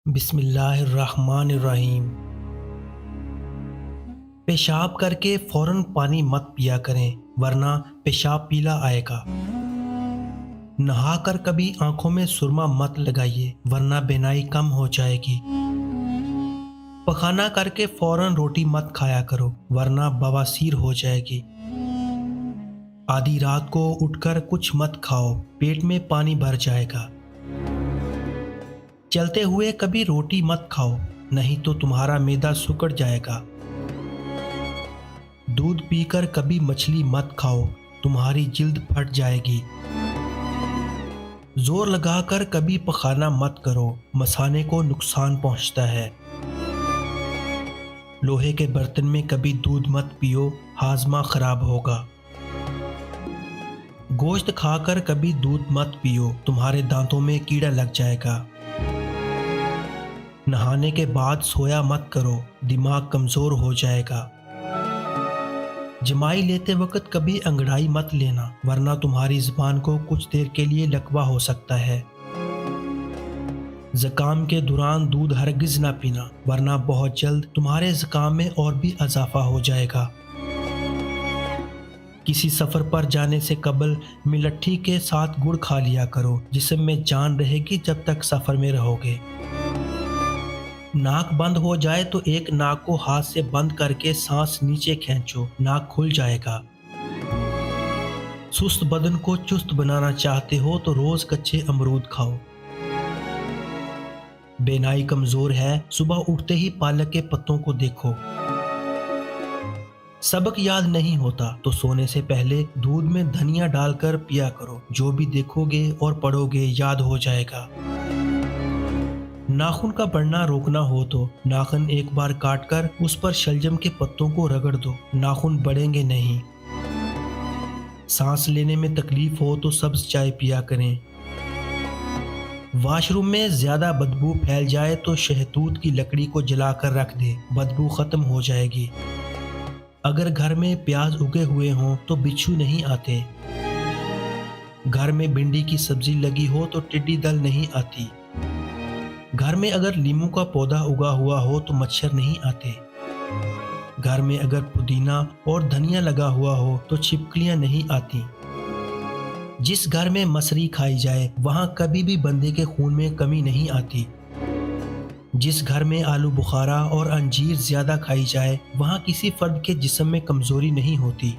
بسم اللہ الرحمن الرحیم۔ پیشاب کر کے فوراً پانی مت پیا کریں ورنہ پیشاب پیلا آئے گا۔ نہا کر کبھی آنکھوں میں سرما مت لگائیے ورنہ بینائی کم ہو جائے گی۔ پخانہ کر کے فوراً روٹی مت کھایا کرو ورنہ بواسیر ہو جائے گی۔ آدھی رات کو اٹھ کر کچھ مت کھاؤ، پیٹ میں پانی بھر جائے گا۔ چلتے ہوئے کبھی روٹی مت کھاؤ، نہیں تو تمہارا معدہ سکڑ جائے گا۔ دودھ پی کر کبھی مچھلی مت کھاؤ، تمہاری جلد پھٹ جائے گی۔ زور لگا کر کبھی پخانہ مت کرو، مثانے کو نقصان پہنچتا ہے۔ لوہے کے برتن میں کبھی دودھ مت پیو، ہاضمہ خراب ہوگا۔ گوشت کھا کر کبھی دودھ مت پیو، تمہارے دانتوں میں کیڑا لگ جائے گا۔ نہانے کے بعد سویا مت کرو، دماغ کمزور ہو جائے گا۔ جمائی لیتے وقت کبھی انگڑائی مت لینا ورنہ تمہاری زبان کو کچھ دیر کے لیے لکوہ ہو سکتا ہے۔ زکام کے دوران دودھ ہرگز نہ پینا ورنہ بہت جلد تمہارے زکام میں اور بھی اضافہ ہو جائے گا۔ کسی سفر پر جانے سے قبل ملٹھی کے ساتھ گڑ کھا لیا کرو، جسم میں جان رہے گی جب تک سفر میں رہو گے۔ ناک بند ہو جائے تو ایک ناک کو ہاتھ سے بند کر کے سانس نیچے کھینچو، ناک کھل جائے گا۔ سست بدن کو چست بنانا چاہتے ہو تو روز کچے امرود کھاؤ۔ بینائی کمزور ہے، صبح اٹھتے ہی پالک کے پتوں کو دیکھو۔ سبق یاد نہیں ہوتا تو سونے سے پہلے دودھ میں دھنیا ڈال کر پیا کرو، جو بھی دیکھو گے اور پڑھو گے یاد ہو جائے گا۔ ناخن کا بڑھنا روکنا ہو تو ناخن ایک بار کاٹ کر اس پر شلجم کے پتوں کو رگڑ دو، ناخن بڑھیں گے نہیں۔ سانس لینے میں تکلیف ہو تو سبز چائے پیا کریں۔ واش روم میں زیادہ بدبو پھیل جائے تو شہتوت کی لکڑی کو جلا کر رکھ دے، بدبو ختم ہو جائے گی۔ اگر گھر میں پیاز اگے ہوئے ہوں تو بچھو نہیں آتے۔ گھر میں بھنڈی کی سبزی لگی ہو تو ٹڈی دل نہیں آتی۔ گھر میں اگر لیموں کا پودا اگا ہوا ہو تو مچھر نہیں آتے۔ گھر میں اگر پودینہ اور دھنیا لگا ہوا ہو تو چھپکلیاں نہیں آتی۔ جس گھر میں مسری کھائی جائے وہاں کبھی بھی بندے کے خون میں کمی نہیں آتی۔ جس گھر میں آلو بخارا اور انجیر زیادہ کھائی جائے وہاں کسی فرد کے جسم میں کمزوری نہیں ہوتی۔